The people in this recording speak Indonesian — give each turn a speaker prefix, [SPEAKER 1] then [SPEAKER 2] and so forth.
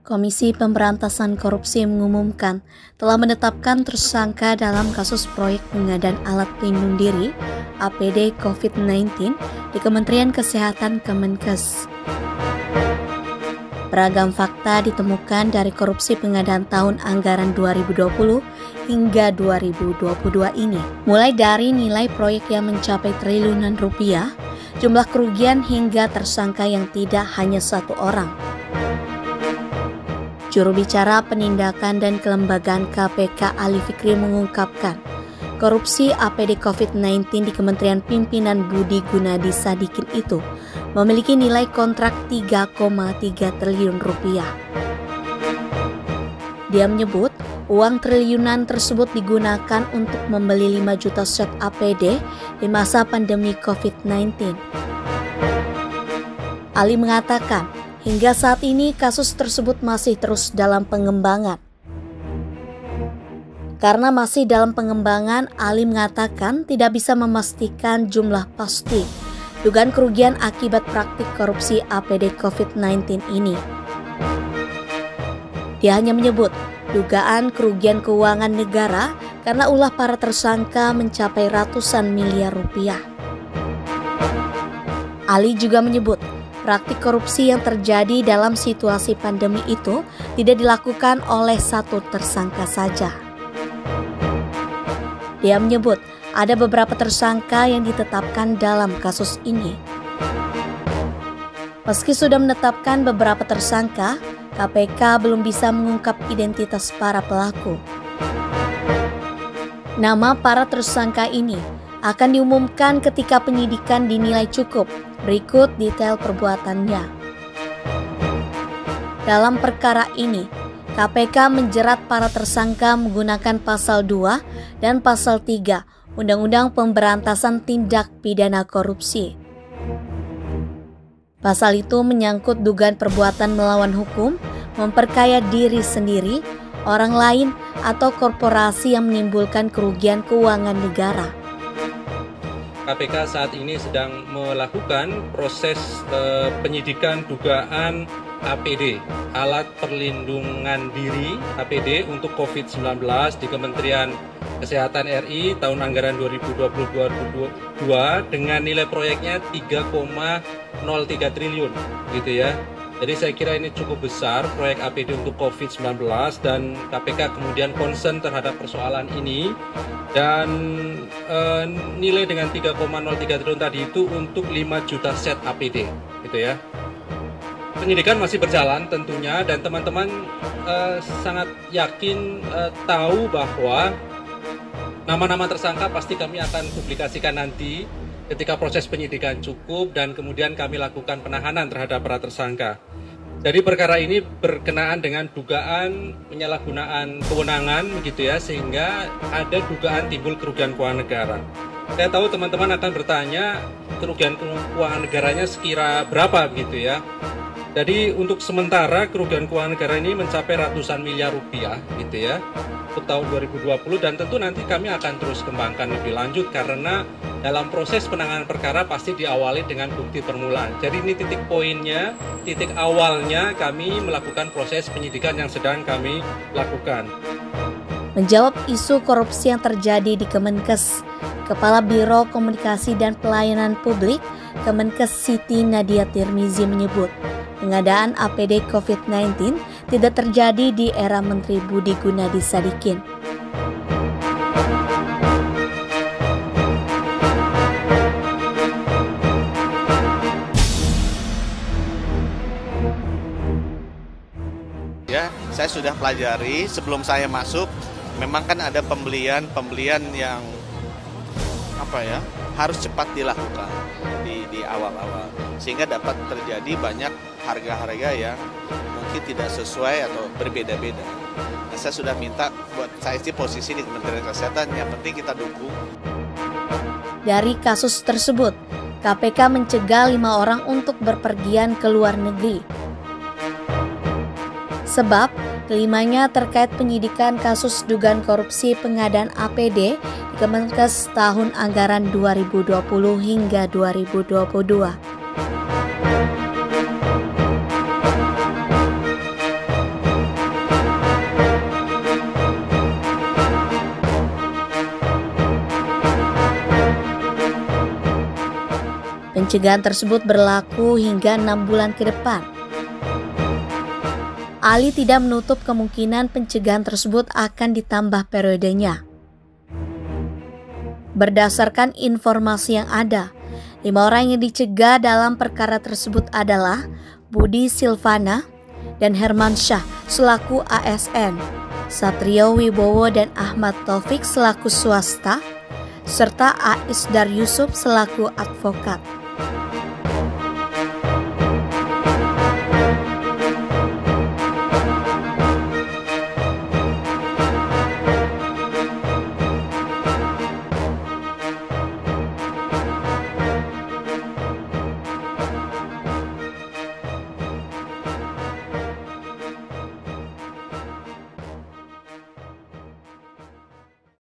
[SPEAKER 1] Komisi Pemberantasan Korupsi mengumumkan telah menetapkan tersangka dalam kasus proyek pengadaan alat pelindung diri APD COVID-19 di Kementerian Kesehatan Kemenkes. Beragam fakta ditemukan dari korupsi pengadaan tahun anggaran 2020 hingga 2022 ini, mulai dari nilai proyek yang mencapai triliunan rupiah, jumlah kerugian hingga tersangka yang tidak hanya satu orang. Juru bicara Penindakan dan Kelembagaan KPK Ali Fikri mengungkapkan, korupsi APD COVID-19 di Kementerian Pimpinan Budi Gunadi Sadikin itu memiliki nilai kontrak 3,3 triliun rupiah. Dia menyebut, uang triliunan tersebut digunakan untuk membeli 5 juta set APD di masa pandemi COVID-19. Ali mengatakan, hingga saat ini kasus tersebut masih terus dalam pengembangan. Karena masih dalam pengembangan, Ali mengatakan tidak bisa memastikan jumlah pasti dugaan kerugian akibat praktik korupsi APD COVID-19 ini. Dia hanya menyebut dugaan kerugian keuangan negara karena ulah para tersangka mencapai ratusan miliar rupiah. Ali juga menyebut praktik korupsi yang terjadi dalam situasi pandemi itu tidak dilakukan oleh satu tersangka saja. Dia menyebut ada beberapa tersangka yang ditetapkan dalam kasus ini. Meski sudah menetapkan beberapa tersangka, KPK belum bisa mengungkap identitas para pelaku. Nama para tersangka ini akan diumumkan ketika penyidikan dinilai cukup. Berikut detail perbuatannya. Dalam perkara ini, KPK menjerat para tersangka menggunakan pasal 2 dan pasal 3 Undang-Undang Pemberantasan Tindak Pidana Korupsi. Pasal itu menyangkut dugaan perbuatan melawan hukum, memperkaya diri sendiri, orang lain, atau korporasi yang menimbulkan kerugian keuangan negara.
[SPEAKER 2] KPK saat ini sedang melakukan proses penyidikan dugaan APD, alat perlindungan diri APD untuk COVID-19 di Kementerian Kesehatan RI tahun anggaran 2022 dengan nilai proyeknya 3,03 triliun gitu ya. Jadi saya kira ini cukup besar proyek APD untuk COVID-19 dan KPK kemudian concern terhadap persoalan ini dan nilai dengan 3,03 triliun tadi itu untuk 5 juta set APD gitu ya. Penyidikan masih berjalan tentunya dan teman-teman sangat yakin tahu bahwa nama-nama tersangka pasti kami akan publikasikan nanti ketika proses penyidikan cukup dan kemudian kami lakukan penahanan terhadap para tersangka. Jadi perkara ini berkenaan dengan dugaan penyalahgunaan kewenangan begitu ya, sehingga ada dugaan timbul kerugian keuangan negara. Saya tahu teman-teman akan bertanya kerugian keuangan negaranya sekira berapa begitu ya. Jadi untuk sementara kerugian keuangan negara ini mencapai ratusan miliar rupiah gitu ya untuk tahun 2020 dan tentu nanti kami akan terus kembangkan lebih lanjut karena dalam proses penanganan perkara pasti diawali dengan bukti permulaan. Jadi ini titik poinnya, titik awalnya kami melakukan proses penyidikan yang sedang kami lakukan.
[SPEAKER 1] Menjawab isu korupsi yang terjadi di Kemenkes, Kepala Biro Komunikasi dan Pelayanan Publik Kemenkes Siti Nadia Tirmizi menyebut, pengadaan APD COVID-19 tidak terjadi di era Menteri Budi Gunadi Sadikin.
[SPEAKER 3] Ya, saya sudah pelajari sebelum saya masuk, memang kan ada pembelian yang harus cepat dilakukan di awal-awal sehingga dapat terjadi banyak harga-harga yang mungkin tidak sesuai atau berbeda-beda. Nah, saya sudah minta buat saya sih posisi di Kementerian Kesehatan yang penting kita dukung.
[SPEAKER 1] Dari kasus tersebut, KPK mencegah 5 orang untuk berpergian ke luar negeri. Sebab kelimanya terkait penyidikan kasus dugaan korupsi pengadaan APD di Kemenkes tahun anggaran 2020 hingga 2022. Pencegahan tersebut berlaku hingga 6 bulan ke depan. Ali tidak menutup kemungkinan pencegahan tersebut akan ditambah periodenya. Berdasarkan informasi yang ada, 5 orang yang dicegah dalam perkara tersebut adalah Budi Silvana dan Herman Syah selaku ASN, Satrio Wibowo dan Ahmad Taufik selaku swasta, serta Ais Dar Yusuf selaku advokat.